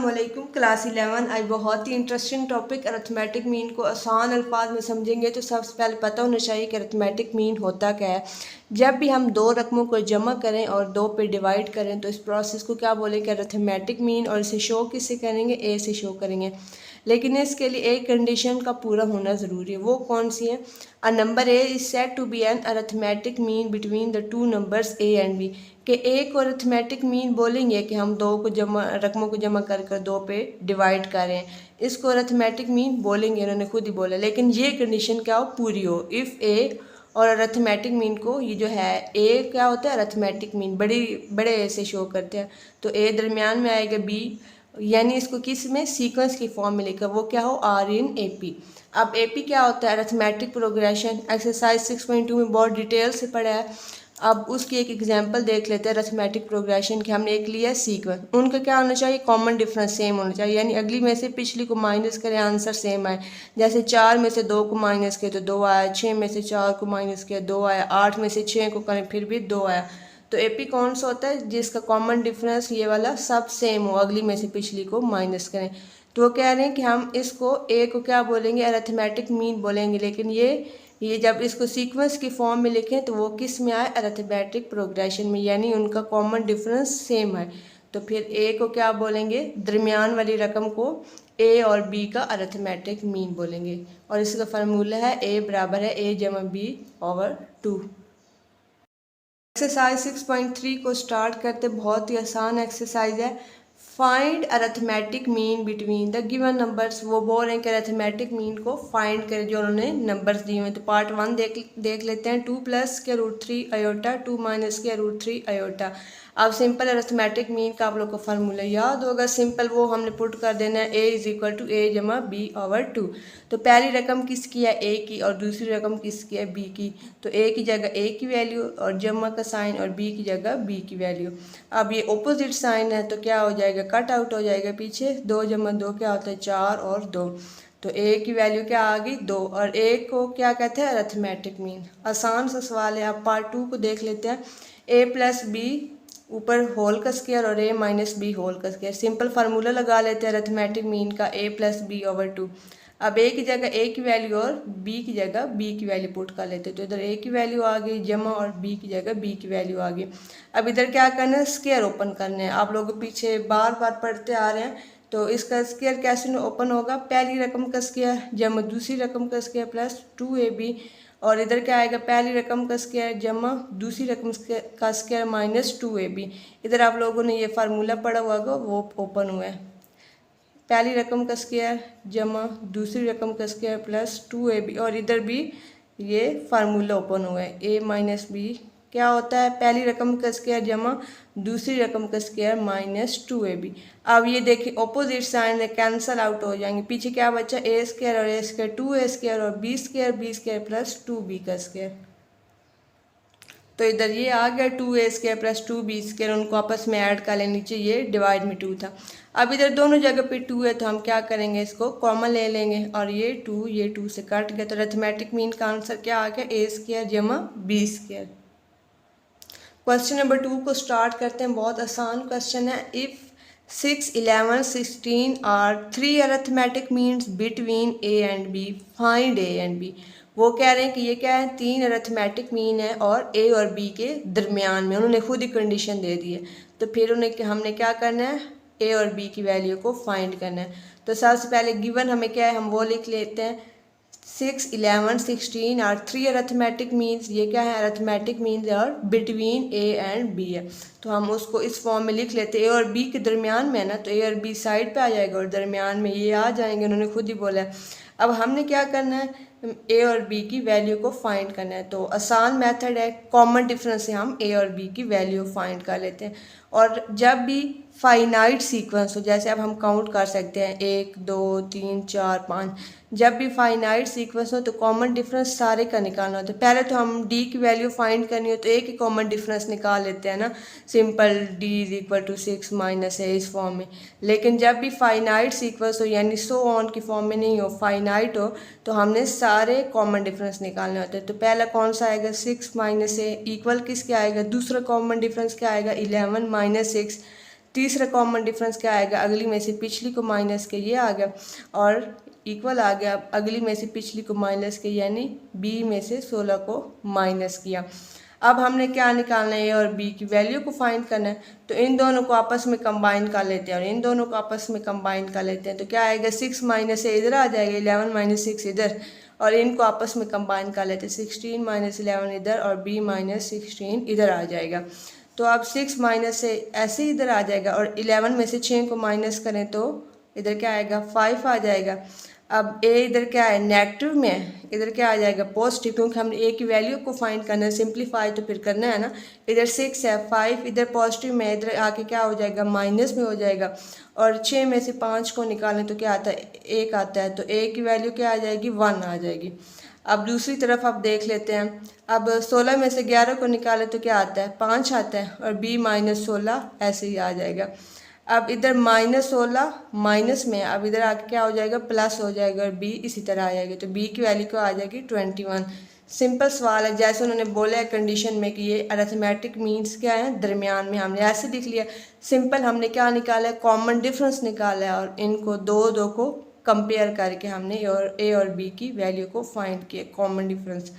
अस्सलामुअलैकुम। क्लास 11 आज बहुत ही इंटरेस्टिंग टॉपिक अरिथमेटिक मीन को आसान अल्फाज में समझेंगे। तो सबसे पहले पता होना चाहिए कि अरिथमेटिक मीन होता क्या है। जब भी हम दो रकमों को जमा करें और दो पे डिवाइड करें तो इस प्रोसेस को क्या बोलेंगे, अरिथमेटिक मीन। और इसे शो किससे करेंगे, ए से शो करेंगे। लेकिन इसके लिए एक कंडीशन का पूरा होना ज़रूरी है। वो कौन सी है? A number A is said to be an arithmetic mean between the two numbers A and B. कि ए को अरिथमेटिक मीन बोलेंगे कि हम दो को जमा रकमों को जमा कर कर दो पे डिवाइड करें, इसको अरिथमेटिक मीन बोलेंगे, उन्होंने खुद ही बोला। लेकिन ये कंडीशन क्या हो, पूरी हो। इफ़ ए और अरिथमेटिक मीन को, ये जो है ए क्या होता है, अरिथमेटिक मीन बड़े ए से शो करते हैं। तो ए दरमियान में आएगा, बी यानी इसको किस में, सीक्वेंस की फॉर्म में लिखा, वो क्या हो, आर इन ए पी। अब ए पी क्या होता है, अरिथमेटिक प्रोग्रेशन। एक्सरसाइज 6.2 में बहुत डिटेल से पढ़ा है। अब उसकी एक एग्जांपल देख लेते हैं अरिथमेटिक प्रोग्रेशन की। हमने एक लिया सीक्वेंस, उनका क्या होना चाहिए, कॉमन डिफरेंस सेम होना चाहिए। यानी अगली में से पिछली को माइनस करें, आंसर सेम आए। जैसे 4 में से 2 को माइनस किया तो 2 आया, 6 में से 4 को माइनस किया 2 आया, 8 में से 6 को करें फिर भी 2 आया। तो एपी कौन सा होता है, जिसका कॉमन डिफरेंस ये वाला सब सेम हो, अगली में से पिछली को माइनस करें। तो वो कह रहे हैं कि हम इसको ए को क्या बोलेंगे, अरिथमेटिक मीन बोलेंगे। लेकिन ये जब इसको सीक्वेंस की फॉर्म में लिखें तो वो किस में आए, अरिथमेटिक प्रोग्रेशन में, यानी उनका कॉमन डिफरेंस सेम है। तो फिर ए को क्या बोलेंगे, दरमियान वाली रकम को ए और बी का अरिथमेटिक मीन बोलेंगे। और इसका फार्मूला है ए बराबर है ए जमा बी ओवर 2। एक्सरसाइज 6.3 को स्टार्ट करते, बहुत ही आसान एक्सरसाइज है। Find arithmetic mean between the given numbers. वो बोल रहे हैं कि अरिथमेटिक मीन को फाइंड करें जो उन्होंने नंबर्स दिए हुए हैं। तो पार्ट 1 देख लेते हैं। 2 + √3 आयोटा 2 - √3 आयोटा। अब सिंपल अरिथमेटिक मीन का आप लोग को फार्मूला याद होगा। सिंपल वो हमने पुट कर देना है, a = a जमा b ओवर 2। तो पहली रकम किसकी है, a की, और दूसरी रकम किसकी है, b की। तो a की जगह a की वैल्यू और जमा का साइन, और b की जगह b की वैल्यू। अब ये ऑपोजिट साइन है तो क्या हो जाएगा, कट आउट हो जाएगा पीछे। 2 जमा 2 क्या होता है, 4 और 2। तो a की वैल्यू क्या आ गई, 2। और a को क्या कहते हैं, अरिथमेटिक मीन। आसान सा सवाल है। अब पार्ट 2 को देख लेते हैं। a + b ऊपर होल का स्क्वायर और a - b होल का स्क्वायर। सिंपल फार्मूला लगा लेते हैं अरिथमेटिक मीन का, a + b ओवर 2। अब a की जगह a की वैल्यू और b की जगह b की वैल्यू पुट कर लेते हैं। तो इधर a की वैल्यू आ गई जमा, और b की जगह b की वैल्यू आ गई। अब इधर क्या करना है, स्क्वायर ओपन करना है। आप लोग पीछे बार बार पढ़ते आ रहे हैं। तो इसका स्क्वायर कैसे ओपन होगा, पहली रकम का स्क्वायर जमा दूसरी रकम का स्क्वायर प्लस 2ab। और इधर क्या आएगा, पहली रकम का स्क्वायर जमा दूसरी रकम का स्क्वायर माइनस 2ab। इधर आप लोगों ने ये फार्मूला पढ़ा हुआ होगा, वो ओपन हुआ है। पहली रकम का स्क्वायर जमा दूसरी रकम का स्क्वायर प्लस 2ab। और इधर भी ये फार्मूला ओपन हुआ है, a - b क्या होता है, पहली रकम का स्क्वायर जमा दूसरी रकम का स्क्वायर माइनस 2ab। अब ये देखिए ऑपोजिट साइन है, कैंसल आउट हो जाएंगे। पीछे क्या बचा, a² और a², 2a² और b² प्लस 2b का स्क्वायर। तो इधर ये आ गया 2a² प्लस 2b², उनको आपस में ऐड कर लें। नीचे ये डिवाइड में 2 था। अब इधर दोनों जगह पे 2 है तो हम क्या करेंगे, इसको कॉमन ले लेंगे। और ये 2 से कट गया। तो अरिथमेटिक मीन का आंसर क्या आ गया, a² जमा b²। क्वेश्चन नंबर 2 को स्टार्ट करते हैं। बहुत आसान क्वेश्चन है। If 6, 11, 16 are 3 arithmetic means between a and b, find a and b। वो कह रहे हैं कि ये क्या है, 3 अरिथमेटिक मीन है और a और b के दरमियान में। उन्होंने खुद ही कंडीशन दे दी है। तो फिर हमने क्या करना है, a और b की वैल्यू को फाइंड करना है। तो सबसे पहले गिवन हमें क्या है, हम वो लिख लेते हैं। 6, 11, 16 और 3 अरिथमेटिक मीन्स, ये क्या है, अरिथमेटिक मीन्स और बिटवीन a एंड b है। तो हम उसको इस फॉर्म में लिख लेते हैं। a और b के दरमियान में है ना, तो a और b साइड पे आ जाएगा और दरमियान में ये आ जाएंगे, उन्होंने खुद ही बोला है। अब हमने क्या करना है, a और b की वैल्यू को फाइंड करना है। तो आसान मेथड है, कॉमन डिफरेंस से हम a और b की वैल्यू फाइंड कर लेते हैं। और जब भी फाइनाइट सीक्वेंस हो, जैसे अब हम काउंट कर सकते हैं 1, 2, 3, 4, 5, जब भी फाइनाइट सीक्वेंस हो तो कॉमन डिफरेंस सारे का निकालना होता है। पहले तो हम d की वैल्यू फाइंड करनी हो तो एक ही कॉमन डिफरेंस निकाल लेते हैं ना, सिंपल d = 6 - a इस फॉर्म में। लेकिन जब भी फाइनाइट सीक्वेंस हो, यानी सो ऑन की फॉर्म में नहीं हो, फाइनाइट हो, तो हमने सारे कॉमन डिफरेंस निकालने होते हैं। तो पहला कौन सा आएगा, 6 - a इक्वल किसके आएगा, दूसरा कॉमन डिफरेंस क्या आएगा, 11 - 6। तीसरा कॉमन डिफरेंस क्या आएगा, अगली में से पिछली को माइनस के ये आ गया और इक्वल आ गया। अगली में से पिछली को माइनस के यानी बी में से 16 को माइनस किया। अब हमने क्या निकालना है, ए और बी की वैल्यू को फाइंड करना है। तो इन दोनों को आपस में कंबाइन कर लेते हैं और इन दोनों को आपस में कंबाइन कर लेते हैं। तो क्या आएगा, 6 माइनस ए इधर आ जाएगा, 11 माइनस 6 इधर, और इनको आपस में कंबाइन कर लेते हैं। 16 माइनस 11 इधर और b माइनस 16 इधर आ जाएगा। तो अब 6 माइनस से ऐसे इधर आ जाएगा और 11 में से 6 को माइनस करें तो इधर क्या आएगा, 5 आ जाएगा। अब a इधर क्या है, नेगेटिव में है, इधर क्या आ जाएगा, पॉजिटिव, क्योंकि हमने a की वैल्यू को फाइंड करना है, सिंप्लीफाई तो फिर करना है ना। इधर 6 है, 5 इधर पॉजिटिव में, इधर आके क्या हो जाएगा, माइनस में हो जाएगा। और 6 में से 5 को निकालें तो क्या आता है, 1 आता है। तो a की वैल्यू क्या आ जाएगी, 1 आ जाएगी। अब दूसरी तरफ आप देख लेते हैं। अब 16 में से 11 को निकालें तो क्या आता है, 5 आता है और b माइनस 16 ऐसे ही आ जाएगा। अब इधर माइनस 16 माइनस में, अब इधर आके क्या हो जाएगा, प्लस हो जाएगा और b इसी तरह आ जाएगी। तो b की वैल्यू क्या आ जाएगी, 21। सिंपल सवाल है, जैसे उन्होंने बोला है कंडीशन में कि ये अरिथमेटिक मीन्स क्या है, दरमियान में, हमने ऐसे लिख लिया। सिंपल हमने क्या निकाला है, कॉमन डिफरेंस निकाला है और इनको दो को कंपेयर करके हमने ए और बी की वैल्यू को फाइंड किया, कॉमन डिफरेंस।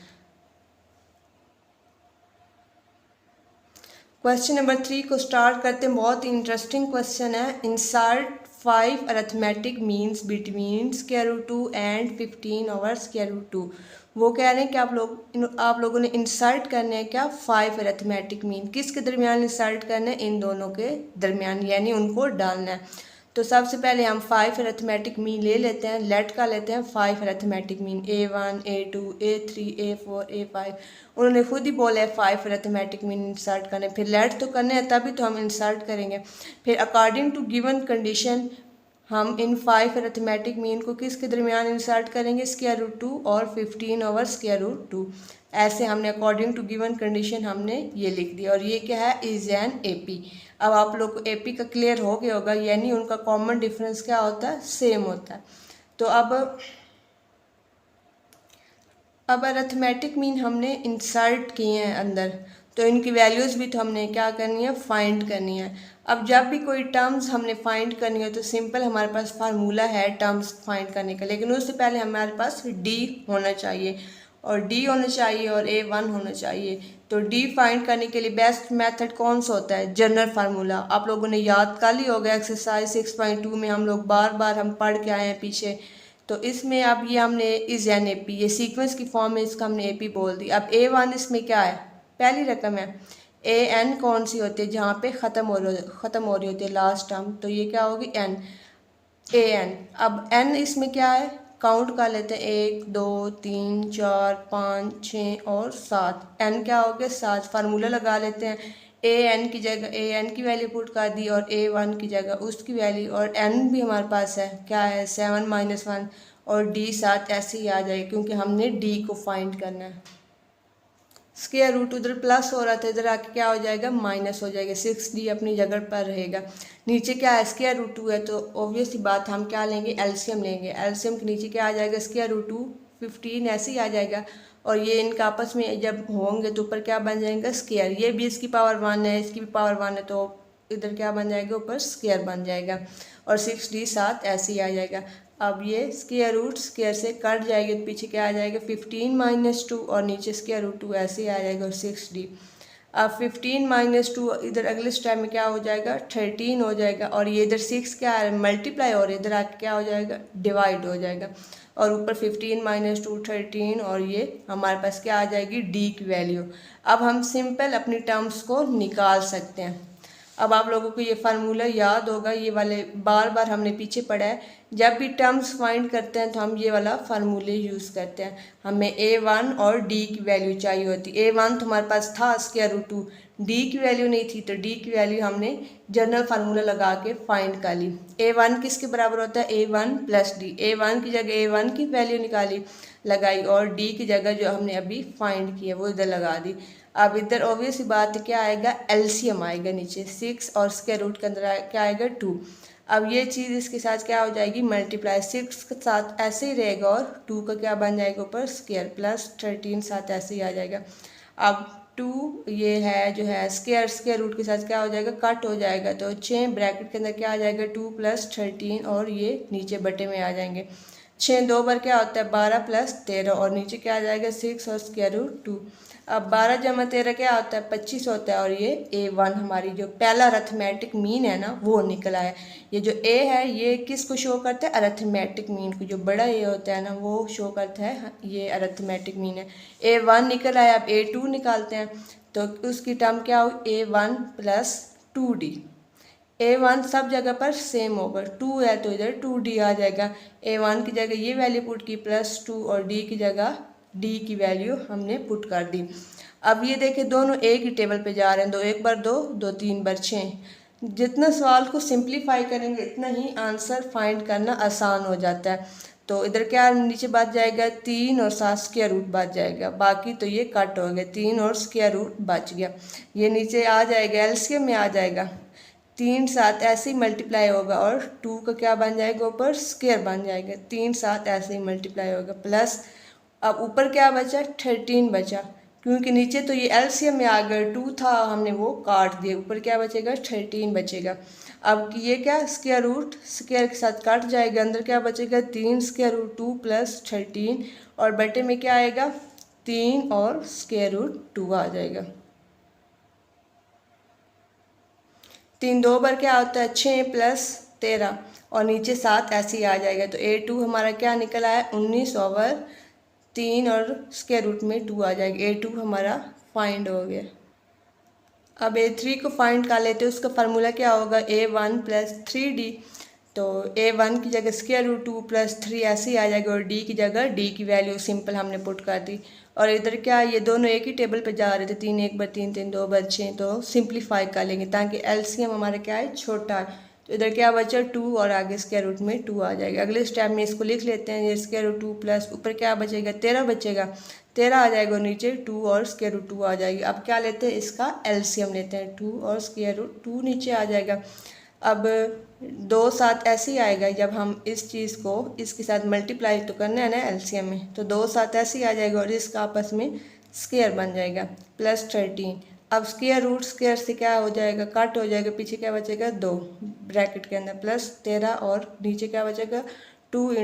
क्वेश्चन नंबर 3 को स्टार्ट करते हैं। बहुत ही इंटरेस्टिंग क्वेश्चन है। Insert 5 arithmetic means between square root 2 and 15 over square root 2। वो कह रहे हैं कि आप लोगों ने इंसर्ट करने हैं क्या, 5 अरिथमेटिक मीन, किसके दरमियान इंसर्ट करना है, इन दोनों के दरमियान, यानी उनको डालना है। तो सबसे पहले हम 5 अरिथमेटिक मीन ले लेते हैं, लेट का लेते हैं 5 arithmetic mean, A1 A2 A3 A4 A5। उन्होंने खुद ही बोला है 5 अरिथमेटिक मीन इंसर्ट करने, फिर लेट तो करने हैं तभी तो हम इंसर्ट करेंगे। फिर अकॉर्डिंग टू गिवन कंडीशन हम इन 5 अरिथमेटिक मीन को किसके दरमियान इंसर्ट करेंगे, स्क्वायर रूट 2 और 15 ओवर स्क्वायर रूट 2। ऐसे हमने अकॉर्डिंग टू गिवन कंडीशन हमने ये लिख दिया। और ये क्या है, इज एन AP। अब आप लोग को AP का क्लियर हो गया होगा, यानी उनका कॉमन डिफरेंस क्या होता है, सेम होता है। तो अब अरिथमेटिक मीन हमने इंसर्ट किए हैं अंदर, तो इनकी वैल्यूज़ भी तो हमने क्या करनी है, फाइंड करनी है। अब जब भी कोई टर्म्स हमने फाइंड करनी हो तो सिंपल हमारे पास फार्मूला है टर्म्स फाइंड करने का, लेकिन उससे पहले हमारे पास D होना चाहिए और D होना चाहिए और A1 होना चाहिए। तो D फाइंड करने के लिए बेस्ट मेथड कौन सा होता है, जनरल फार्मूला। आप लोगों ने याद कर लिया होगा, एक्सरसाइज 6.2 में हम लोग बार बार हम पढ़ के आए हैं पीछे। तो इसमें अब ये हमने इज एन AP, ये सीक्वेंस की फॉर्म में इसका हमने AP बोल दी। अब A1 इसमें क्या है, पहली रकम है। AN कौन सी होती है, जहाँ पे ख़त्म हो रही होती है लास्ट टर्म, तो ये क्या होगी, N AN। अब N इसमें क्या है, काउंट कर लेते हैं, 1 2 3 4 5 6 और 7। N क्या हो गया, 7। फार्मूला लगा लेते हैं, AN की जगह AN की वैल्यू पुट कर दी और A1 की जगह उसकी वैल्यू, और N भी हमारे पास है, क्या है, 7 माइनस 1 और D 7 ऐसे ही आ जाएगा क्योंकि हमने D को फाइंड करना है। स्क्वायर रूट उधर प्लस हो रहा था, इधर आके क्या हो जाएगा, माइनस हो जाएगा। 6D अपनी जगह पर रहेगा। नीचे क्या है, स्क्वायर रूट 2 है, तो ऑब्वियस ही बात हम क्या लेंगे, एलसीएम लेंगे। एलसीएम के नीचे क्या आ जाएगा, स्क्वायर रूट 2 15 ऐसे ही आ जाएगा। और ये इनका आपस में जब होंगे तो ऊपर क्या बन जाएगा, स्क्वायर। ये भी इसकी पावर 1 है, इसकी भी पावर 1 है, तो इधर क्या बन जाएगा, ऊपर स्क्वायर बन जाएगा। और 6D 7 ऐसे ही आ जाएगा। अब ये स्क्वायर रूट स्क्वायर से कट जाएगी तो पीछे क्या आ जाएगा, 15 माइनस 2 और नीचे स्क्वायर रूट 2 ऐसे ही आ जाएगा और 6D। अब 15 माइनस 2 इधर अगले स्टेप में क्या हो जाएगा, 13 हो जाएगा। और ये इधर 6 क्या है, मल्टीप्लाई, और इधर आके क्या हो जाएगा, डिवाइड हो जाएगा। और ऊपर 15 माइनस 2 13 और ये हमारे पास क्या आ जाएगी, D की वैल्यू। अब हम सिंपल अपनी टर्म्स को निकाल सकते हैं। अब आप लोगों को ये फार्मूला याद होगा, ये वाले बार बार हमने पीछे पढ़ा है। जब भी टर्म्स फाइंड करते हैं तो हम ये वाला फार्मूले यूज़ करते हैं। हमें A1 और D की वैल्यू चाहिए होती। A1 तो हमारे पास था स्क्वायर रूट 2, D की वैल्यू नहीं थी, तो D की वैल्यू हमने जनरल फार्मूला लगा के फाइंड कर ली। A1 किसके बराबर होता है, A1 प्लस D। A1 की जगह A1 की वैल्यू निकाली, लगाई, और D की जगह जो हमने अभी फाइंड की है वो इधर लगा दी। अब इधर ऑब्वियस बात क्या आएगा, एलसीएम आएगा नीचे, 6 और स्क्वायर रूट के अंदर क्या आएगा, 2। अब ये चीज़ इसके साथ क्या हो जाएगी, मल्टीप्लाई, 6 के साथ ऐसे ही रहेगा और 2 का क्या बन जाएगा ऊपर स्क्वायर, प्लस 13 साथ ऐसे ही आ जाएगा। अब 2 ये है जो है स्क्वायर रूट के साथ क्या हो जाएगा, कट हो जाएगा। तो 6 ब्रैकेट के अंदर क्या आ जाएगा, 2 + 13 और ये नीचे बटे में आ जाएंगे। 6 2 बार क्या होता है 12 + 13 और नीचे क्या आ जाएगा 6 और √2। अब 12 × 13 क्या होता है 25 होता है और ये A1 हमारी जो पहला अरिथमेटिक मीन है ना वो निकल आया। ये जो A है ये किसको शो करता है, अरिथमेटिक मीन को। जो बड़ा A होता है ना वो शो करता है, ये अरिथमेटिक मीन है। A1 निकल आया, अब A2 निकालते हैं तो उसकी टर्म क्या हो, A1 + 2D। A1 सब जगह पर सेम होगा, 2 है तो इधर 2D आ जाएगा। A1 की जगह ये वैल्यू पुट की +2 और D की जगह D की वैल्यू हमने पुट कर दी। अब ये देखिए दोनों एक ही टेबल पे जा रहे हैं, 2 1 बार 2, 2 3 बार 6। जितना सवाल को सिंप्लीफाई करेंगे इतना ही आंसर फाइंड करना आसान हो जाता है। तो इधर क्या नीचे बच जाएगा 3 और 7 स्क्वायर रूट बच जाएगा, बाकी तो ये कट हो गया, 3 और स्क्वायर रूट बच गया। ये नीचे आ जाएगा, एलसीएम में आ जाएगा, 3 7 ऐसे ही मल्टीप्लाई होगा और 2 का क्या बन जाएगा ऊपर स्क्वायर बन जाएगा, 3 7 ऐसे ही मल्टीप्लाई होगा प्लस। अब ऊपर क्या बचा 13 बचा, क्योंकि नीचे तो ये एलसीएम में आ गया, 2 था हमने वो काट दिया, ऊपर क्या बचेगा 13 बचेगा। अब ये क्या स्क्वायर रूट स्क्वायर के साथ काट जाएगा, अंदर क्या बचेगा 3 √2 + 13 और बटे में क्या आएगा 3 और √2 आ जाएगा। 3 2 बार क्या होता है 6 + 13 और नीचे 7 ऐसे ही आ जाएगा। तो A2 हमारा क्या निकल आया 19/3 और √2 आ जाएगा। A2 हमारा फाइंड हो गया। अब A3 को फाइंड कर लेते हैं, उसका फार्मूला क्या होगा A1 + 3D। तो A1 की जगह √2 + 3 ऐसे ही आ जाएगा और D की जगह D की वैल्यू सिंपल हमने पुट कर दी। और इधर क्या ये दोनों एक ही टेबल पे जा रहे थे, 3 1 बार 3 3 2 बार 6, तो सिंप्लीफाई कर लेंगे ताकि एलसीएम हमारा क्या है छोटा है। तो इधर क्या बचा 2 और आगे स्क्वायर रूट में 2 आ जाएगा। अगले स्टेप में इसको लिख लेते हैं, ये √2 प्लस ऊपर क्या बचेगा 13 बचेगा, 13 आ जाएगा और नीचे 2 और √2 आ जाएगी। अब क्या लेते हैं इसका एलसीएम लेते हैं, 2 और √2 नीचे आ जाएगा। अब 2 7 ऐसे ही आएगा, जब हम इस चीज़ को इसके साथ मल्टीप्लाई तो करना है ना एलसीएम में, तो 2 7 ऐसे ही आ जाएगा और इसका आपस में स्क्वायर बन जाएगा +13। अब स्क्वायर रूट स्क्वायर से क्या हो जाएगा कट हो जाएगा, पीछे क्या बचेगा 2 ब्रैकेट के अंदर +13 और नीचे क्या बचेगा 2 ×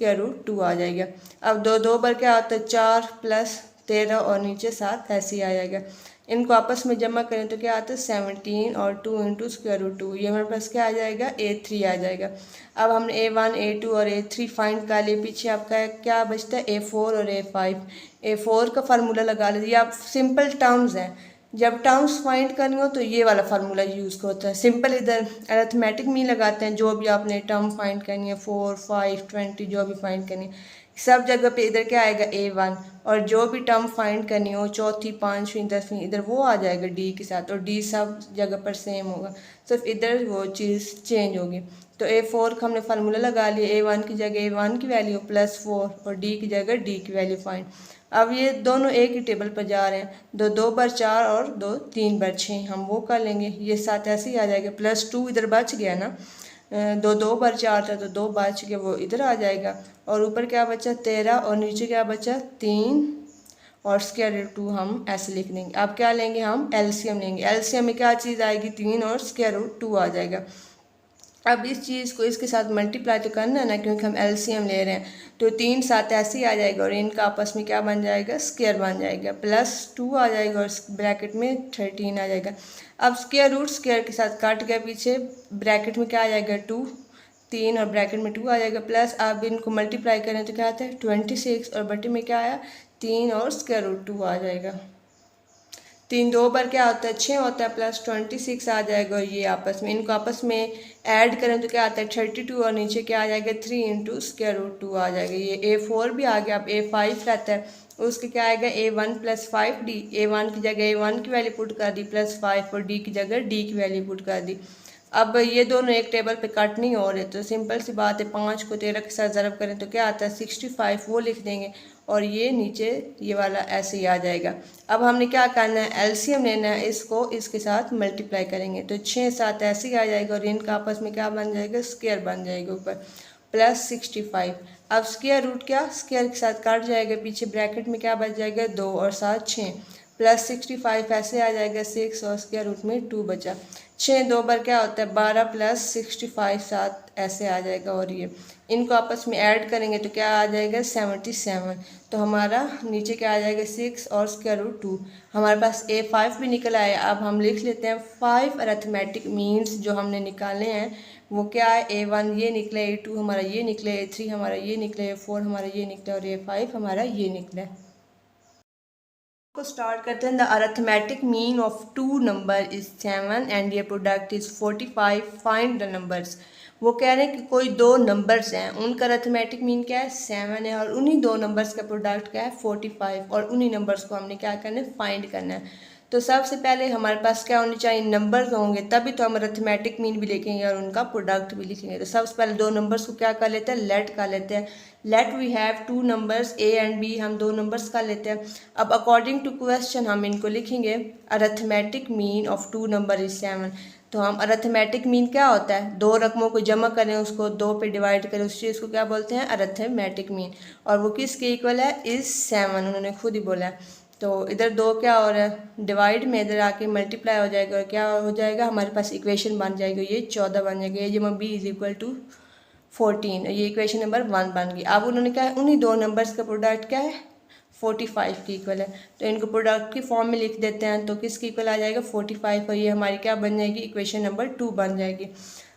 √2 आ जाएगा। अब 2 2 बार क्या होता है 4 + 13 और नीचे 7 ऐसे ही आ जाएगा। इनको आपस में जमा करें तो क्या आता है 17 और 2 × √2, ये हमारे पास क्या आ जाएगा A3 आ जाएगा। अब हमने A1 A2 और A3 फाइंड कर लिए, पीछे आपका क्या बचता है A4 और A5। A4 का फार्मूला लगा लीजिए, आप सिंपल टर्म्स हैं, जब टर्म्स फाइंड करनी हो तो ये वाला फार्मूला यूज़ होता है। सिंपल इधर अरिथमेटिक में लगाते हैं, जो भी आपने टर्म फाइंड करनी है 4 5 20 जो भी फाइंड करनी है सब जगह पे इधर क्या आएगा A1 और जो भी टर्म फाइंड करनी हो चौथी 5वीं 10वीं इधर वो आ जाएगा D के साथ और D सब जगह पर सेम होगा, सिर्फ इधर वो चीज़ चेंज होगी। तो A4 का हमने फार्मूला लगा लिया, A1 की जगह A1 की वैल्यू +4 और D की जगह D की वैल्यू फाइंड। अब ये दोनों एक ही टेबल पर जा रहे हैं, 2 2 बार 4 और 2 3 बार 6 हम वो कर लेंगे, ये 7 ऐसे ही आ जाएगा +2 इधर बच गया ना, 2 2 बार 4 था तो 2 बच गया वो इधर आ जाएगा और ऊपर क्या बचा 13 और नीचे क्या बचा 3 और √2 हम ऐसे लिख देंगे। अब क्या लेंगे हम एलसीएम लेंगे, एलसीएम में क्या चीज़ आएगी 3 और √2 आ जाएगा। अब इस चीज़ को इसके साथ मल्टीप्लाई तो करना है ना, क्योंकि हम एलसीएम ले रहे हैं, तो 3 7 ऐसे ही आ जाएगा और इनका आपस में क्या बन जाएगा स्क्वायर बन जाएगा, +2 आ जाएगा और ब्रैकेट में 13 आ जाएगा। अब स्क्वायर रूट स्क्वायर के साथ काट गया, पीछे ब्रैकेट में क्या आ जाएगा 2 3 और ब्रैकेट में 2 आ जाएगा प्लस। अब इनको मल्टीप्लाई करें तो क्या आता है 26 और बटे में क्या आया 3 और √2 आ जाएगा। 3 2 बार क्या होता है 6 होता है +26 आ जाएगा और ये आपस में इनको आपस में ऐड करें तो क्या आता है 32 और नीचे क्या आ जाएगा 3 × √2 आ जाएगा। ये A4 भी आ गया। अब A5 रहता है उसके क्या आएगा A1 + 5D, A1 की जगह A1 की वैल्यू पुट कर दी +5 और D की जगह D की वैल्यू पुट कर दी। अब ये दोनों एक टेबल पे कट नहीं हो रहे, तो सिंपल सी बात है 5 को 13 के साथ ज़रब करें तो क्या आता है 65 वो लिख देंगे और ये नीचे ये वाला ऐसे ही आ जाएगा। अब हमने क्या करना है एलसीएम लेना है, इसको इसके साथ मल्टीप्लाई करेंगे तो 6 7 ऐसे ही आ जाएगा और इनका आपस में क्या बन जाएगा स्क्वायर बन जाएगा ऊपर +65। अब स्क्वायर रूट क्या स्क्वायर के साथ काट जाएगा, पीछे ब्रैकेट में क्या बच जाएगा 2 और 7 6 प्लस 65 ऐसे आ जाएगा 6 और स्क्वायर रूट में 2 बचा। 6 2 बार क्या होता है 12 प्लस 65 7 ऐसे आ जाएगा। और ये इनको आपस में ऐड करेंगे तो क्या आ जाएगा 77। तो हमारा नीचे क्या आ जाएगा 6 और स्क्वायर रूट 2। हमारे पास A5 भी निकल आया। अब हम लिख लेते हैं 5 अरिथमेटिक मीन्स जो हमने निकाले हैं वो क्या है A1 ये निकला, A2 हमारा ये निकला, A3 हमारा ये निकला, A4 हमारा ये निकला और A5 हमारा ये निकला। को स्टार्ट करते हैं। The arithmetic mean of two number is 7 and ये product is 45, find the numbers. वो कह रहे हैं कि कोई दो नंबर्स हैं, उनका अरिथमेटिक मीन क्या है 7 है और उन्हीं दो नंबर्स का प्रोडक्ट क्या है 45 और उन्हीं नंबर्स को हमने क्या करना है फाइंड करना है। तो सबसे पहले हमारे पास क्या होने चाहिए नंबर्स होंगे, तभी तो हम अरिथमेटिक मीन भी लिखेंगे और उनका प्रोडक्ट भी लिखेंगे। तो सबसे पहले दो नंबर्स को क्या कर लेते हैं लेट कर लेते हैं। Let we have two numbers A and B, हम दो नंबर्स का लेते हैं। अब अकॉर्डिंग टू क्वेश्चन हम इनको लिखेंगे arithmetic mean of two number is 7। तो हम अरिथमेटिक मीन क्या होता है दो रकमों को जमा करें उसको दो पे डिवाइड करें उस चीज़ को क्या बोलते हैं अरिथमेटिक मीन। और वो किसके इक्वल है इज 7, उन्होंने खुद ही बोला है। तो इधर दो क्या हो रहा है डिवाइड में इधर आके मल्टीप्लाई हो जाएगा और क्या हो जाएगा हमारे पास इक्वेशन बन जाएगी ये 14 बन जाएगा। ये जमा B इज इक्वल टू 14, ये इक्वेशन नंबर 1 बन गई। अब उन्होंने क्या है उन्हीं दो नंबर्स का प्रोडक्ट क्या है 45 की इक्वल है। तो इनको प्रोडक्ट की फॉर्म में लिख देते हैं तो किसकी इक्वल आ जाएगा 45 और ये हमारी क्या बन जाएगी इक्वेशन नंबर 2 बन जाएगी।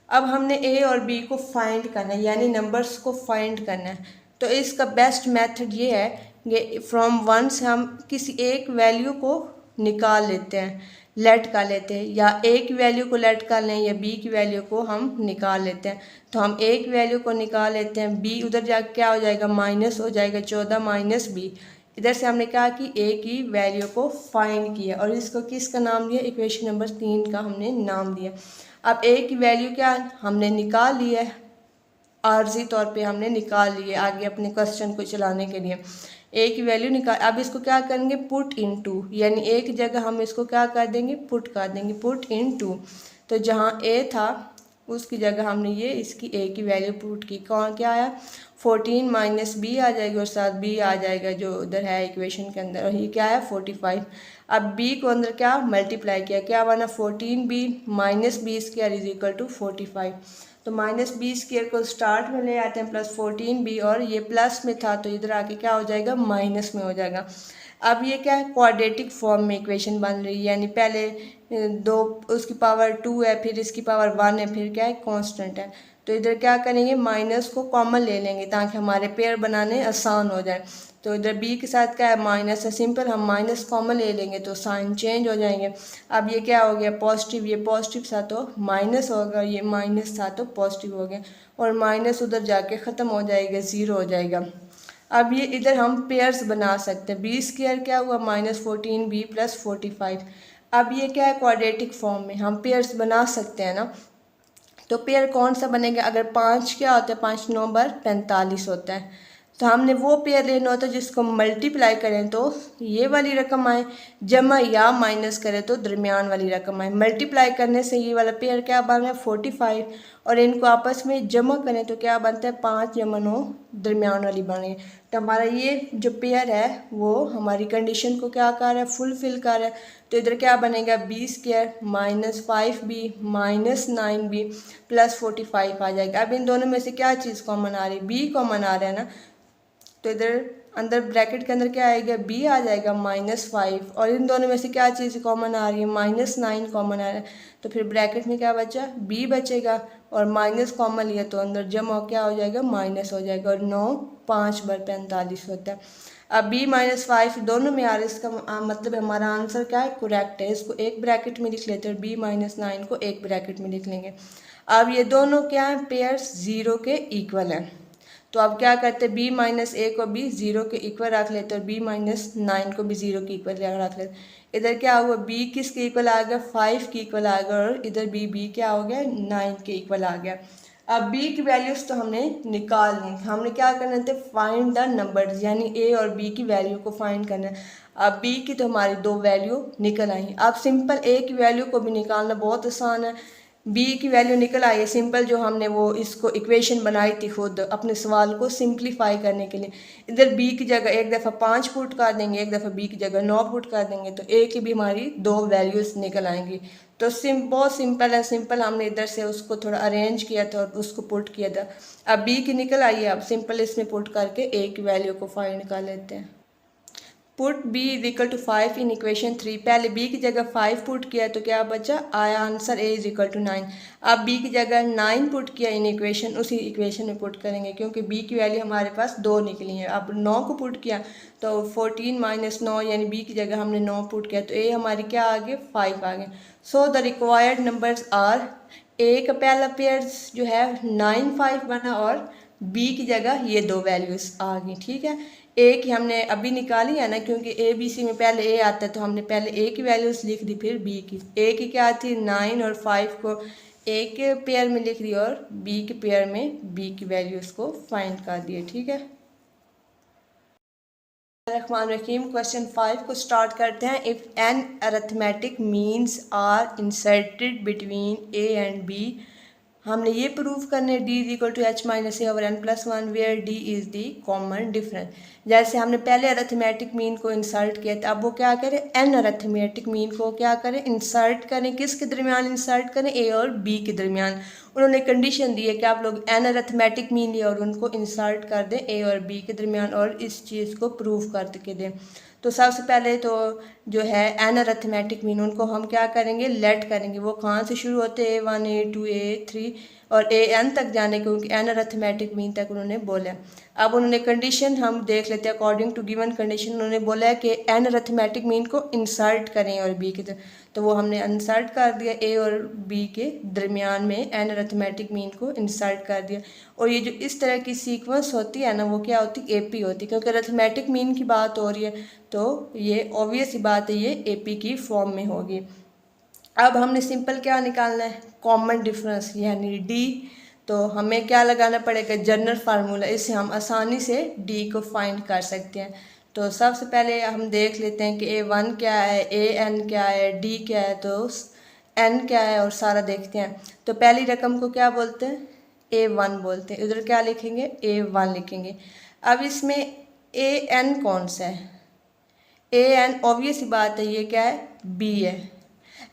अब हमने A और B को फाइंड करना है यानी नंबर्स को फाइंड करना है। तो इसका बेस्ट मेथड ये है कि फ्रॉम 1 से हम किसी एक वैल्यू को निकाल लेते हैं लेट कर लेते हैं, या A की वैल्यू को लेट कर लें या B की वैल्यू को हम निकाल लेते हैं। तो हम A की वैल्यू को निकाल लेते हैं, B उधर जाकर क्या हो जाएगा माइनस हो जाएगा 14 माइनस B। इधर से हमने कहा कि A की वैल्यू को फाइंड किया और इसको किसका नाम दिया इक्वेशन नंबर 3 का हमने नाम दिया। अब A की वैल्यू क्या हमने निकाल ली है, आर्जी तौर पे हमने निकाल लिए आगे अपने क्वेश्चन को चलाने के लिए। A की वैल्यू निकाल, अब इसको क्या करेंगे पुट इन टू, यानी एक जगह हम इसको क्या कर देंगे पुट कर देंगे पुट इन टू। तो जहाँ A था उसकी जगह हमने ये इसकी A की वैल्यू पुट की, कौन क्या आया 14 माइनस B आ जाएगी और साथ B आ जाएगा जो उधर है इक्वेशन के अंदर और ये क्या है 45। अब B को अंदर क्या मल्टीप्लाई किया क्या बना 14B minus B square is equal to 45। तो माइनस B स्क्वायर को स्टार्ट में ले आते हैं प्लस 14B और ये प्लस में था तो इधर आके क्या हो जाएगा माइनस में हो जाएगा। अब ये क्या है क्वाड्रेटिक फॉर्म में इक्वेशन बन रही है यानी पहले दो उसकी पावर 2 है फिर इसकी पावर 1 है फिर क्या है कांस्टेंट है। तो इधर क्या करेंगे माइनस को कॉमन ले लेंगे ताकि हमारे पेयर बनाने आसान हो जाए। तो इधर B के साथ क्या है माइनस है सिंपल, हम माइनस कॉमन ले लेंगे तो साइन चेंज हो जाएंगे। अब ये क्या हो गया पॉजिटिव, ये पॉजिटिव था तो माइनस होगा, ये माइनस था तो पॉजिटिव हो गया और माइनस उधर जाके ख़त्म हो जाएगा ज़ीरो हो जाएगा। अब ये इधर हम पेयर्स बना सकते हैं, B स्क्वायर क्या हुआ माइनस 14B प्लस 45। अब ये क्या है क्वाड्रेटिक फॉर्म में हम पेयर्स बना सकते हैं ना। तो पेयर कौन सा बनेगा अगर 5 क्या होता है 5 9 बार 45 होता है। तो हमने वो पेयर लेना होता है जिसको मल्टीप्लाई करें तो ये वाली रकम आए, जमा या माइनस करें तो दरमियान वाली रकम आए। मल्टीप्लाई करने से ये वाला पेयर क्या बन रहा है 45 और इनको आपस में जमा करें तो क्या बनता है 5 जमा 9 दरमियान वाली बने। तो हमारा ये जो पेयर है वो हमारी कंडीशन को क्या कर रहा है फुलफिल कर रहा है। तो इधर क्या बनेगा B square minus 5B minus 9B plus 45 आ जाएगा। अब इन दोनों में से क्या चीज़ कॉमन आ रही है B कॉमन आ रहा है ना। तो इधर अंदर ब्रैकेट के अंदर क्या आएगा B आ जाएगा -5 और इन दोनों में से क्या चीज़ कॉमन आ रही है -9 कॉमन आ रहा है। तो फिर ब्रैकेट में क्या बचा B बचेगा और माइनस कॉमन लिया तो अंदर जमा क्या हो जाएगा माइनस हो जाएगा और 9 5 बार 45 होता है। अब B -5 दोनों में आ रहा है, इसका मतलब हमारा आंसर क्या है करेक्ट है। इसको एक ब्रैकेट में लिख लेते हैं B -9 को एक ब्रैकेट में लिख लेंगे। अब ये दोनों क्या है पेयर्स 0 के इक्वल हैं। तो अब क्या करते हैं B -A को भी 0 के इक्वल रख लेते हैं और B -9 को भी 0 के इक्वल रख लेते। इधर क्या हुआ B किसके इक्वल आ गया 5 के इक्वल आ गया और इधर B क्या हो गया 9 के इक्वल आ गया। अब B की वैल्यूज़ तो हमने निकाल ली, हमने क्या करना थे फाइंड द नंबर्स यानी A और B की वैल्यू को फाइंड करना है। अब B की तो हमारी दो वैल्यू निकल आई। अब सिंपल A की वैल्यू को भी निकालना बहुत आसान है। बी की वैल्यू निकल आई है सिंपल, जो हमने वो इसको इक्वेशन बनाई थी खुद अपने सवाल को सिंप्लीफाई करने के लिए। इधर बी की जगह एक दफ़ा 5 पुट कर देंगे, एक दफ़ा बी की जगह 9 पुट कर देंगे, तो ए की भी हमारी 2 वैल्यूज़ निकल आएंगी। तो बहुत सिंपल है, सिंपल हमने इधर से उसको थोड़ा अरेंज किया था और उसको पुट किया था। अब बी की निकल आई है, अब सिंपल इसमें पुट करके ए की वैल्यू को फाइंड कर लेते हैं। Put b is equal to 5 in equation 3। पहले b की जगह 5 पुट किया तो क्या बचा, आया answer a is equal to 9। अब b की जगह 9 पुट किया इन इक्वेशन, उसी इक्वेशन में पुट करेंगे क्योंकि b की वैल्यू हमारे पास 2 निकली है। अब 9 को पुट किया तो 14 माइनस 9 यानी b की जगह हमने 9 पुट किया तो a हमारी क्या आ गई, 5 आ गए। So the required numbers are, a का पहला पेयर जो है 9 5 बना और b की जगह ये 2 वैल्यूज़ आ गई। ठीक है, ए की हमने अभी निकाली है ना, क्योंकि ए बी सी में पहले ए आता है तो हमने पहले ए की वैल्यूज़ लिख दी, फिर बी की। ए की क्या थी 9 और 5 को ए के पेयर में लिख दी और बी के पेयर में बी की वैल्यूज़ को फाइंड कर दिए। ठीक है, रहीम क्वेश्चन 5 को स्टार्ट करते हैं। If N arithmetic means are inserted between A and B, हमने ये प्रूव करने D is equal to H minus A over N plus one where D is the common difference. जैसे हमने पहले अरिथमेटिक मीन को insert किया था, अब वो क्या करें, एन अरिथमेटिक मीन को क्या करें, इंसर्ट करें। किसके दरमियान इंसर्ट करें, ए और बी के दरमियान। उन्होंने कंडीशन दी है कि आप लोग एन अरिथमेटिक मीन लिया और उनको इंसर्ट कर दें ए और बी के दरमियान और इस चीज़ को प्रूव करके दें। तो सबसे पहले तो जो है एन अरिथमेटिक मीन, उनको हम क्या करेंगे, लेट करेंगे। वो कहाँ से शुरू होते हैं, A1 A2 A3 और AN तक जाने, क्योंकि एन अरिथमेटिक मीन तक उन्होंने बोला। अब उन्होंने कंडीशन हम देख लेते हैं। अकॉर्डिंग टू गिवन कंडीशन उन्होंने बोला है कि एन अरिथमेटिक मीन को इंसर्ट करें और बी के, तो वो हमने इंसर्ट कर दिया ए और बी के दरमियान में एन अरिथमेटिक मीन को इंसर्ट कर दिया। और ये जो इस तरह की सीक्वेंस होती है ना, वो क्या होती है, AP होती है, क्योंकि अरिथमेटिक मीन की बात हो रही है तो ये ऑब्वियस ही बात है, ये AP की फॉर्म में होगी। अब हमने सिंपल क्या निकालना है, कॉमन डिफरेंस यानी D। तो हमें क्या लगाना पड़ेगा, जनरल फार्मूला, इससे हम आसानी से D को फाइंड कर सकते हैं। तो सबसे पहले हम देख लेते हैं कि A1 क्या है, AN क्या है, D क्या है, तो N क्या है और सारा देखते हैं। तो पहली रकम को क्या बोलते हैं, A1 बोलते हैं। इधर क्या लिखेंगे, A1 लिखेंगे। अब इसमें AN कौन सा है, AN ऑब्वियस ही बात है, ये क्या है, B है।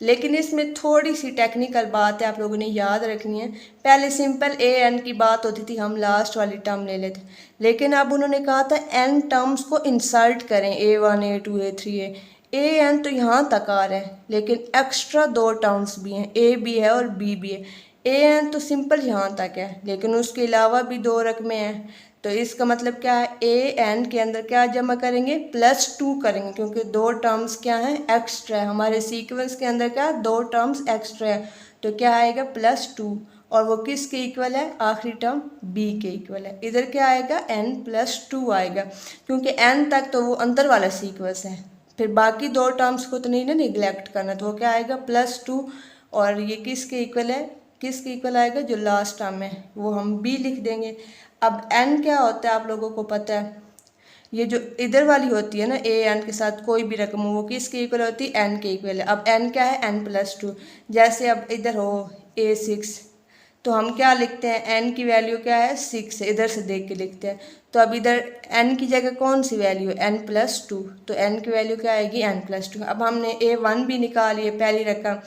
लेकिन इसमें थोड़ी सी टेक्निकल बात है, आप लोगों ने याद रखनी है। पहले सिंपल AN की बात होती थी, हम लास्ट वाली टर्म ले लेते, लेकिन अब उन्होंने कहा था N टर्म्स को इंसर्ट करें, A1 A2 A3 AN तो यहाँ तक आ रहा है, लेकिन एक्स्ट्रा 2 टर्म्स भी हैं, A भी है और B भी है। AN तो सिंपल यहाँ तक है, लेकिन उसके अलावा भी 2 रकमें हैं। तो इसका मतलब क्या है, AN के अंदर क्या जमा करेंगे, +2 करेंगे, क्योंकि 2 टर्म्स क्या हैं, एक्स्ट्रा है। हमारे सीक्वेंस के अंदर क्या 2 टर्म्स एक्स्ट्रा है, तो क्या आएगा +2, और वो किसके इक्वल है, आखिरी टर्म B के इक्वल है। इधर क्या आएगा, N+2 आएगा, क्योंकि N तक तो वो अंदर वाला सीक्वेंस है, फिर बाकी 2 टर्म्स को तो नहीं ना निगलेक्ट करना, तो वो क्या आएगा +2, और ये किसके इक्वल है, किसके इक्वल आएगा, जो लास्ट टर्म है वो हम B लिख देंगे। अब N क्या होता है आप लोगों को पता है, ये जो इधर वाली होती है ना, AN के साथ कोई भी रकम हो वो किसके इक्वल होती है, N के इक्वल है। अब N क्या है, N+2। जैसे अब इधर हो A6, तो हम क्या लिखते हैं, N की वैल्यू क्या है, 6 है, इधर से देख के लिखते हैं। तो अब इधर N की जगह कौन सी वैल्यू है, N+2, तो N की वैल्यू क्या आएगी, N+2। अब हमने A1 भी निकाल लिया, पहली रकम,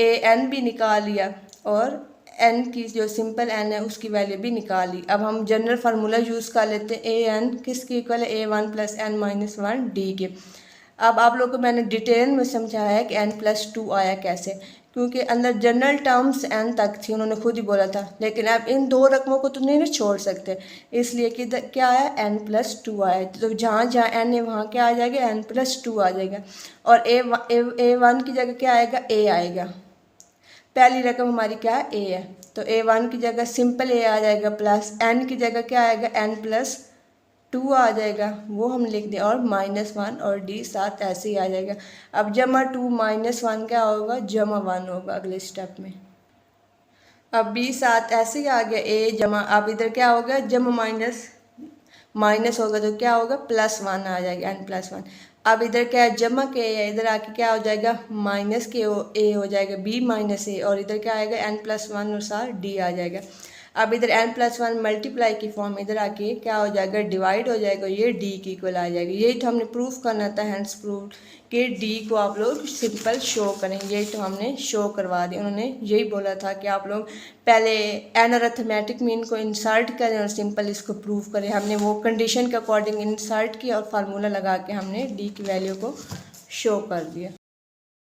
AN भी निकाल लिया, और N की जो सिंपल N है उसकी वैल्यू भी निकाल ली। अब हम जनरल फार्मूला यूज़ कर लेते हैं, AN किसके इक्वल है, A1 + N-1 D के। अब आप लोगों को मैंने डिटेल में समझाया है कि N+2 आया कैसे, क्योंकि अंदर जनरल टर्म्स N तक थी, उन्होंने खुद ही बोला था, लेकिन अब इन 2 रकमों को तो नहीं ना छोड़ सकते, इसलिए कि क्या आया, N+2 आया। तो जहाँ जहाँ N है वहाँ क्या आ जाएगा, N+2 आ जाएगा, और A1 की जगह क्या आएगा, A आएगा। पहली रकम हमारी क्या है, A है, तो A1 की जगह सिंपल A आ जाएगा, प्लस N की जगह क्या आएगा, N+2 आ जाएगा, वो हम लिख दें, और -1 और D साथ ऐसे ही आ जाएगा। अब जमा 2 -1 क्या होगा, जमा 1 होगा अगले स्टेप में। अब B साथ ऐसे ही आ गया, A जमा, अब इधर क्या होगा, जमा माइनस होगा तो क्या होगा, +1 आ जाएगा, N+1। अब इधर क्या है, जमा के है, इधर आके क्या हो जाएगा माइनस के ए हो जाएगा, बी माइनस ए, और इधर क्या आएगा n+1 और सार डी आ जाएगा। अब इधर n+1 मल्टीप्लाई की फॉर्म इधर आके क्या हो जाएगा डिवाइड हो जाएगा, ये डी की इक्वल आ जाएगी। यही तो हमने प्रूफ करना था, हैंड्स प्रूफ कि डी को आप लोग सिंपल शो करें, यही तो हमने शो करवा दिया। उन्होंने यही बोला था कि आप लोग पहले एन अरिथमेटिक मीन को इंसर्ट करें और सिंपल इसको प्रूफ करें। हमने वो कंडीशन के अकॉर्डिंग इंसर्ट किया और फार्मूला लगा के हमने डी की वैल्यू को शो कर दिया।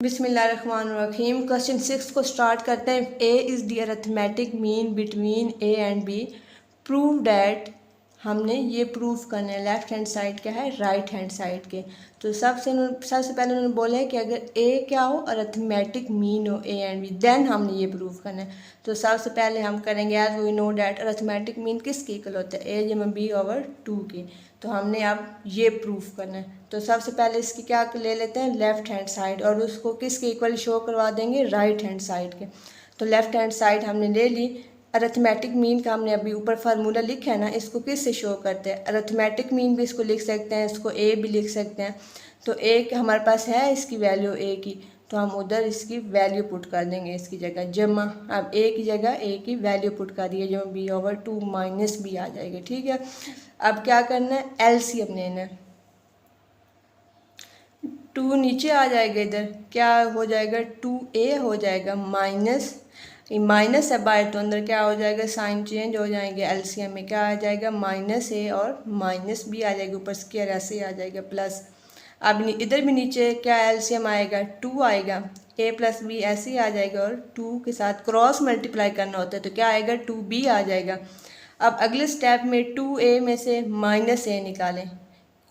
बिस्मिल्लाहिर्रहमानिर्रहीम। क्वेश्चन 6 को स्टार्ट करते हैं। A is the arithmetic mean between A and B, prove that. हमने ये प्रूफ करना है लेफ्ट हैंड साइड क्या है, राइट हैंड साइड के। तो सबसे पहले उन्होंने बोला है कि अगर ए क्या हो, अरिथमेटिक मीन हो ए एंड बी, देन हमने ये प्रूफ करना है। तो सबसे पहले हम करेंगे as we know that arithmetic mean किसके इक्वल होता है, ए जमा बी ओवर 2 के। तो हमने अब ये प्रूफ करना है। तो सबसे पहले इसकी क्या ले लेते हैं लेफ़्ट हैंड साइड, और उसको किसके इक्वल शो करवा देंगे, राइट हैंड साइड के। तो लेफ़्ट हैंड साइड हमने ले ली। अरिथमेटिक मीन का हमने अभी ऊपर फार्मूला लिखा है ना, इसको किससे शो करते हैं, अरिथमेटिक मीन भी इसको लिख सकते हैं, इसको ए भी लिख सकते हैं। तो ए हमारे पास है इसकी वैल्यू ए की, तो हम उधर इसकी वैल्यू पुट कर देंगे इसकी जगह, जमा अब ए की जगह ए की वैल्यू पुट कर दिए, जमा बी ओवर 2 माइनस बी आ जाएगा। ठीक है, अब क्या करना है, एलसीएम लेना है। 2 नीचे आ जाएगा, इधर क्या हो जाएगा 2a हो जाएगा माइनस, माइनस है बाहर तो अंदर क्या हो जाएगा साइन चेंज हो जाएंगे, एलसीएम में क्या आ जाएगा माइनस ए और माइनस बी आ जाएगा, ऊपर स्क्वायर ऐसे आ जाएगा प्लस। अब इधर भी नीचे क्या एलसीएम आएगा 2 आएगा, a प्लस बी ऐसे ही आ जाएगा, और 2 के साथ क्रॉस मल्टीप्लाई करना होता है तो क्या आएगा 2b आ जाएगा। अब अगले स्टेप में 2a में से माइनस ए निकालें,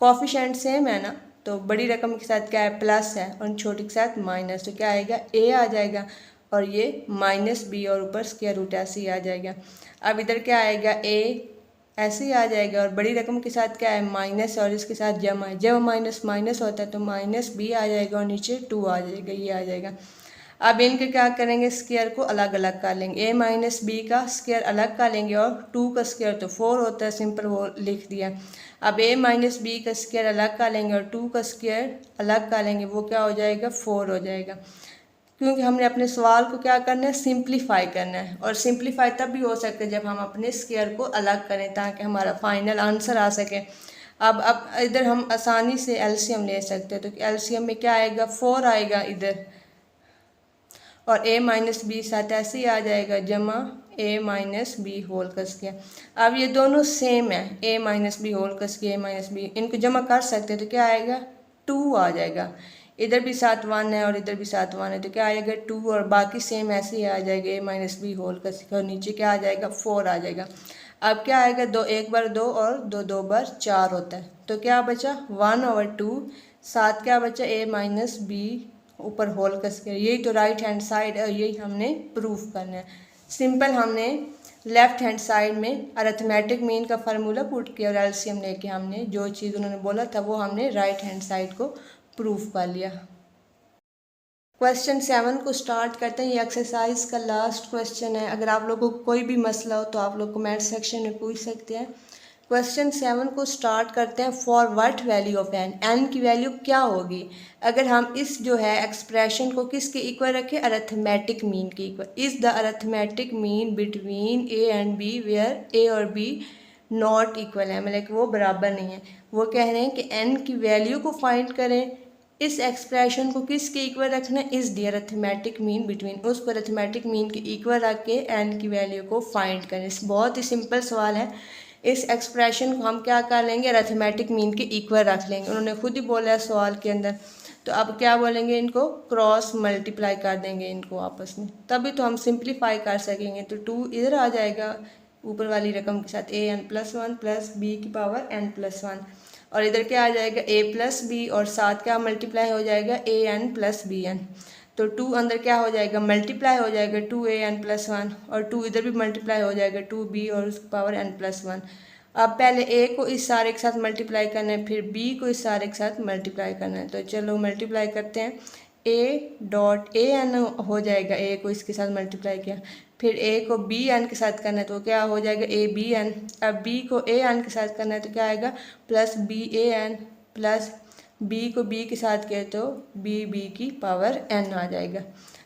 कोफिशिएंट सेम है ना, तो बड़ी रकम के साथ क्या है प्लस है और छोटी के साथ माइनस, तो क्या आएगा ए आ जाएगा और ये माइनस बी और ऊपर स्क्वायर रूट ऐसे ही आ जाएगा। अब इधर क्या आएगा ए ऐसे ही आ जाएगा, और बड़ी रकम के साथ क्या है माइनस और इसके साथ जमा है, जब माइनस माइनस होता है तो माइनस बी आ जाएगा और नीचे 2 आ जाएगा, ये आ जाएगा। अब इनके क्या करेंगे स्क्वायर को अलग अलग कर लेंगे, ए माइनस बी का स्क्वायर अलग कर लेंगे, और 2 का स्क्वायर तो 4 होता है, सिंपल वो लिख दिया। अब ए माइनस बी का स्क्वायर अलग कर लेंगे और 2 का स्क्वायर अलग कर लेंगे, वो क्या हो जाएगा 4 हो जाएगा। क्योंकि हमने अपने सवाल को क्या करना है सिंप्लीफाई करना है, और सिंप्लीफाई तब भी हो सकता है जब हम अपने स्क्वायर को अलग करें ताकि हमारा फाइनल आंसर आ सके। अब इधर हम आसानी से एलसीएम ले सकते हैं, तो एलसीएम में क्या आएगा 4 आएगा इधर, और a माइनस बी साथ ऐसे ही आ जाएगा, जमा a माइनस बी होल का स्क्वायर। अब ये दोनों सेम है, a माइनस बी होल का स्क्वायर a माइनस बी, इनको जमा कर सकते हैं तो क्या आएगा 2 आ जाएगा। इधर भी साथ 1 है और इधर भी साथ 1 है, तो क्या आएगा 2, और बाकी सेम ऐसे ही आ जाएगा a माइनस बी होल का स्क्वायर, नीचे क्या आ जाएगा 4 आ जाएगा। अब क्या आएगा 2 एक बार 2 और 2 2 बार 4 होता है, तो क्या बचा 1/2, साथ क्या बचा a माइनस बी ऊपर होल का स्क्वायर। यही तो राइट हैंड साइड है, यही हमने प्रूफ करना है। सिंपल हमने लेफ्ट हैंड साइड में अरिथमेटिक मीन का फार्मूला पुट किया और एलसीएम लेके हमने जो चीज़ उन्होंने बोला था वो हमने राइट हैंड साइड को प्रूफ कर लिया। क्वेश्चन 7 को स्टार्ट करते हैं। ये एक्सरसाइज का लास्ट क्वेश्चन है। अगर आप लोगों को कोई भी मसला हो तो आप लोग कमेंट सेक्शन में पूछ सकते हैं। क्वेश्चन 7 को स्टार्ट करते हैं। For what value of n, n की वैल्यू क्या होगी अगर हम इस जो है एक्सप्रेशन को किसके इक्वल रखें, अरिथमेटिक मीन के equal. Is the arithmetic mean between A and B where A और बी नॉट इक्वल है, मतलब कि वो बराबर नहीं है। वो कह रहे हैं कि एन की वैल्यू को फाइंड करें, इस एक्सप्रेशन को किसके इक्वल रखना है, इस दी अरिथमेटिक मीन बिटवीन, उस पर अरिथमेटिक मीन के इक्वल रख के एन की वैल्यू को फाइंड करें। बहुत ही सिंपल सवाल है। इस एक्सप्रेशन को हम क्या कर लेंगे, अरिथमेटिक मीन के इक्वल रख लेंगे। उन्होंने खुद ही बोला है सवाल के अंदर, तो अब क्या बोलेंगे, इनको क्रॉस मल्टीप्लाई कर देंगे इनको आपस में, तभी तो हम सिंप्लीफाई कर सकेंगे। तो 2 इधर आ जाएगा ऊपर वाली रकम के साथ, an+1 प्लस बी की पावर n+1, और इधर क्या आ जाएगा a प्लस बी, और साथ क्या मल्टीप्लाई हो जाएगा an प्लस bn। तो 2 अंदर क्या हो जाएगा मल्टीप्लाई हो जाएगा 2an+1, और 2 इधर भी मल्टीप्लाई हो जाएगा 2b और उसकी पावर n+1। अब पहले a को इस सारे के साथ मल्टीप्लाई करना है, फिर b को इस सारे के साथ मल्टीप्लाई करना है। तो चलो मल्टीप्लाई करते हैं। a.an हो जाएगा, a को इसके साथ मल्टीप्लाई किया, फिर a को bn के साथ करना है तो क्या हो जाएगा abn। अब b को an के साथ करना है तो क्या आएगा प्लस ban प्लस बी को बी के साथ किया तो बी की पावर n आ जाएगा।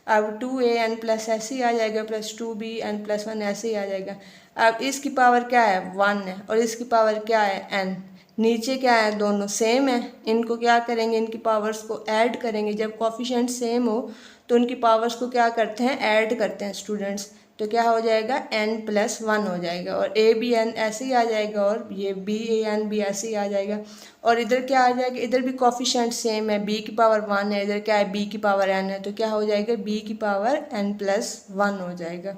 अब 2an प्लस ऐसे ही आ जाएगा, प्लस 2bn प्लस 1 ऐसे ही आ जाएगा। अब इसकी पावर क्या है 1 है और इसकी पावर क्या है n। नीचे क्या है दोनों सेम है, इनको क्या करेंगे, इनकी पावर्स को ऐड करेंगे। जब कोफिशिएंट सेम हो तो उनकी पावर्स को क्या करते हैं, ऐड करते हैं स्टूडेंट्स। तो क्या हो जाएगा n प्लस 1 हो जाएगा और a बी n ऐसे ही आ जाएगा और ये b a n भी ऐसे ही आ जाएगा। और इधर क्या आ जाएगा, इधर भी कोफिशिएंट सेम है, b की पावर 1 है, इधर क्या है b की पावर n है, तो क्या हो जाएगा b की पावर n प्लस 1 हो जाएगा।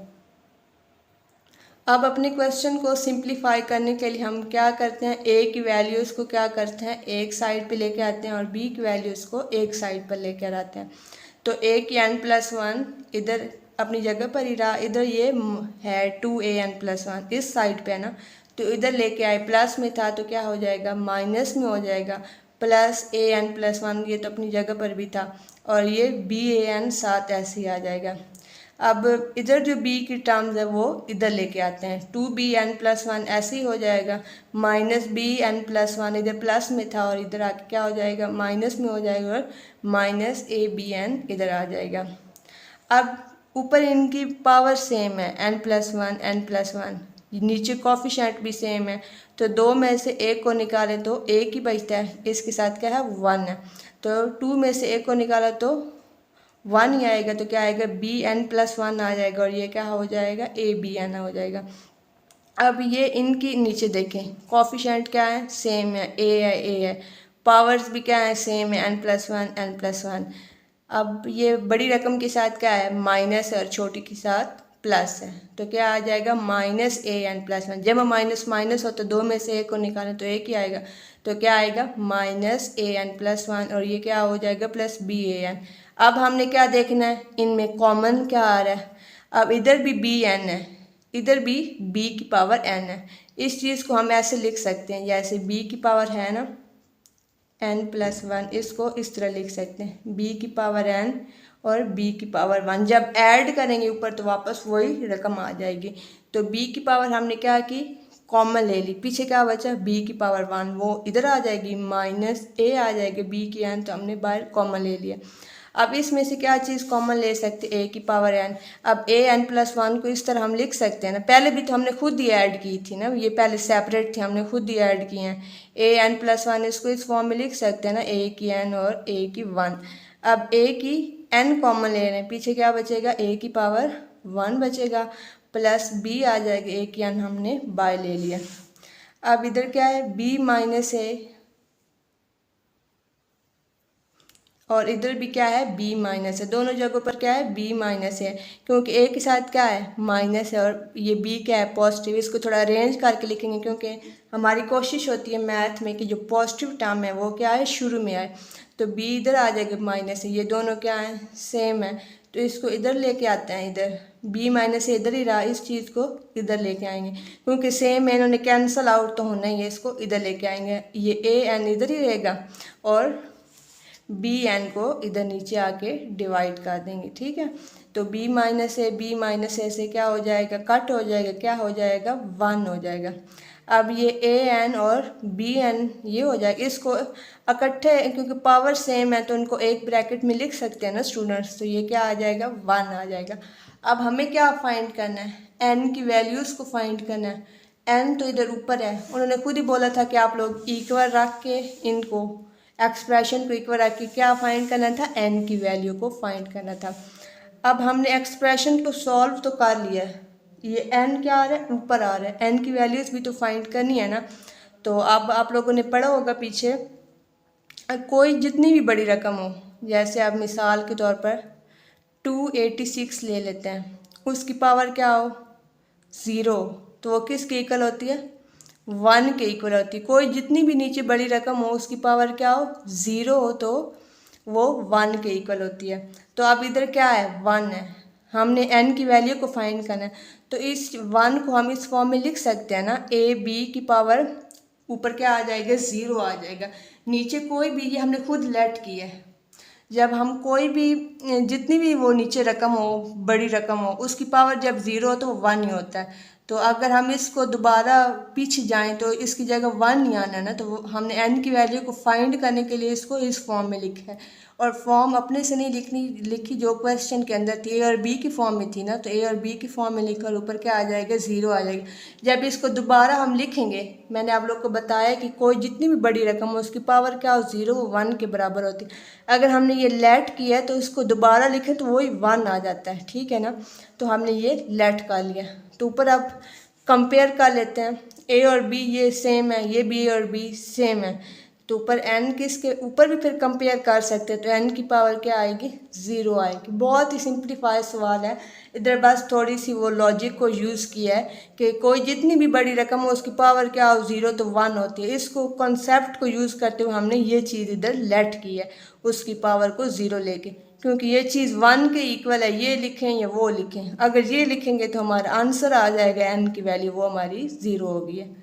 अब अपने क्वेश्चन को सिंप्लीफाई करने के लिए हम क्या करते हैं, a की वैल्यूज़ को क्या करते हैं एक साइड पे लेके आते हैं और b की वैल्यूज़ को एक साइड पर लेकर आते हैं। तो a की n प्लस 1 इधर अपनी जगह पर ही रहा, इधर ये है 2an प्लस 1 इस साइड पे है ना, तो इधर लेके आए प्लस में था तो क्या हो जाएगा माइनस में हो जाएगा। प्लस an प्लस 1 ये तो अपनी जगह पर भी था और ये ban साथ ऐसे ही आ जाएगा। अब इधर जो b की टर्म्स है वो इधर लेके आते हैं, 2bn प्लस 1 ऐसे ही हो जाएगा। माइनस bn प्लस 1 इधर प्लस में था और इधर आके क्या हो जाएगा माइनस में हो जाएगा और माइनस abn इधर आ जाएगा। अब ऊपर इनकी पावर सेम है n प्लस 1 n प्लस 1, नीचे कोफिशिएंट भी सेम है, तो दो में से एक को निकालें तो एक ही बचता है, इसके साथ क्या है 1 है। तो 2 में से एक को निकाला तो 1 ही आएगा, तो क्या आएगा bn प्लस 1 आ जाएगा और ये क्या हो जाएगा abn हो जाएगा। अब ये इनकी नीचे देखें कोफिशिएंट क्या है सेम है, a है, पावर्स भी क्या है सेम है n प्लस 1 n प्लस 1। अब ये बड़ी रकम के साथ क्या है माइनस है और छोटी के साथ प्लस है, तो क्या आ जाएगा माइनस an प्लस 1। जब माइनस माइनस हो तो दो में से एक को निकालें तो एक ही आएगा, तो क्या आएगा माइनस an प्लस 1 और ये क्या हो जाएगा प्लस ban। अब हमने क्या देखना है, इनमें कॉमन क्या आ रहा है। अब इधर भी bn है, इधर भी b की पावर n है। इस चीज़ को हम ऐसे लिख सकते हैं, जैसे b की पावर है ना n प्लस 1, इसको इस तरह लिख सकते हैं b की पावर n और b की पावर 1। जब ऐड करेंगे ऊपर तो वापस वही रकम आ जाएगी। तो b की पावर हमने क्या की कॉमन ले ली, पीछे क्या बचा b की पावर 1 वो इधर आ जाएगी, माइनस a आ जाएगी b की n, तो हमने बाहर कॉमन ले लिया। अब इसमें से क्या चीज़ कॉमन ले सकते a की पावर n। अब an प्लस 1 को इस तरह हम लिख सकते हैं ना, पहले भी तो हमने खुद ही ऐड की थी ना, ये पहले सेपरेट थी हमने खुद ही ऐड की हैं। an प्लस 1 इसको इस फॉर्म में लिख सकते हैं ना a की n और a की 1। अब a की n कॉमन ले रहे हैं, पीछे क्या बचेगा a की पावर 1 बचेगा प्लस b आ जाएगा, a की n हमने बाय ले लिया। अब इधर क्या है b माइनस a और इधर भी क्या है b माइनस है, दोनों जगहों पर क्या है b माइनस है, क्योंकि a के साथ क्या है माइनस है और ये b क्या है पॉजिटिव। इसको थोड़ा अरेंज करके लिखेंगे क्योंकि हमारी कोशिश होती है मैथ में कि जो पॉजिटिव टर्म है वो क्या है शुरू में आए। तो b इधर आ जाएगा माइनस है, ये दोनों क्या है सेम है, तो इसको इधर लेके आते हैं, इधर b माइनस इधर ही रहा, इस चीज़ को इधर लेके आएंगे क्योंकि सेम है, इन्होंने कैंसिल आउट तो होना ही है, इसको इधर लेके आएंगे, ये a n इधर ही रहेगा और bn को इधर नीचे आके डिवाइड कर देंगे, ठीक है। तो b माइनस ए से क्या हो जाएगा कट हो जाएगा, क्या हो जाएगा 1 हो जाएगा। अब ये an और bn ये हो जाएगा, इसको इकट्ठे क्योंकि पावर सेम है तो उनको एक ब्रैकेट में लिख सकते हैं ना स्टूडेंट्स, तो ये क्या आ जाएगा 1 आ जाएगा। अब हमें क्या फाइंड करना है n की वैल्यूज़ को फाइंड करना है। n तो इधर ऊपर है, उन्होंने खुद ही बोला था कि आप लोग इक्वल रख के इनको एक्सप्रेशन को इक्वल रख के क्या फाइंड करना था n की वैल्यू को फाइंड करना था। अब हमने एक्सप्रेशन को सॉल्व तो कर लिया है, ये n क्या आ रहा है ऊपर आ रहा है, n की वैल्यूज़ भी तो फाइंड करनी है ना। तो अब आप लोगों ने पढ़ा होगा पीछे, कोई जितनी भी बड़ी रकम हो, जैसे अब मिसाल के तौर पर 286 ले लेते हैं, उसकी पावर क्या हो 0, तो वो किसके इक्वल होती है 1 के इक्वल होती है। कोई जितनी भी नीचे बड़ी रकम हो उसकी पावर क्या हो 0 हो तो वो 1 के इक्वल होती है। तो अब इधर क्या है 1 है, हमने n की वैल्यू को फाइंड करना है, तो इस 1 को हम इस फॉर्म में लिख सकते हैं ना, a b की पावर ऊपर क्या आ जाएगा 0 आ जाएगा, नीचे कोई भी ये हमने खुद लेट की है। जब हम कोई भी जितनी भी वो नीचे रकम हो बड़ी रकम हो उसकी पावर जब 0 हो तो 1 ही होता है। तो अगर हम इसको दोबारा पीछे जाएं तो इसकी जगह 1 नहीं आना ना, तो हमने n की वैल्यू को फाइंड करने के लिए इसको इस फॉर्म में लिखा है। और फॉर्म अपने से नहीं लिखी जो क्वेश्चन के अंदर थी, ए और बी की फॉर्म में थी ना, तो ए और बी की फॉर्म में लिखकर ऊपर क्या आ जाएगा, 0 आ जाएगा। जब इसको दोबारा हम लिखेंगे, मैंने आप लोग को बताया कि कोई जितनी भी बड़ी रकम हो उसकी पावर क्या हो, 0, वो 1 के बराबर होती है। अगर हमने ये लेट किया है तो इसको दोबारा लिखें तो वही 1 आ जाता है, ठीक है ना। तो हमने ये लेट कर लिया। तो ऊपर अब कंपेयर कर लेते हैं, ए और बी ये सेम है, ये बी और बी सेम है, तो ऊपर n किसके ऊपर भी फिर कंपेयर कर सकते हैं, तो n की पावर क्या आएगी, 0 आएगी। बहुत ही सिंप्लीफाई सवाल है। इधर बस थोड़ी सी वो लॉजिक को यूज़ किया है कि कोई जितनी भी बड़ी रकम हो उसकी पावर क्या हो, 0, तो 1 होती है। इसको कॉन्सेप्ट को यूज़ करते हुए हमने ये चीज़ इधर लेट की है, उसकी पावर को 0 लेके, क्योंकि ये चीज़ 1 के इक्वल है, ये लिखें या वो लिखें। अगर ये लिखेंगे तो हमारा आंसर आ जाएगा n की वैल्यू वो हमारी 0 होगी है।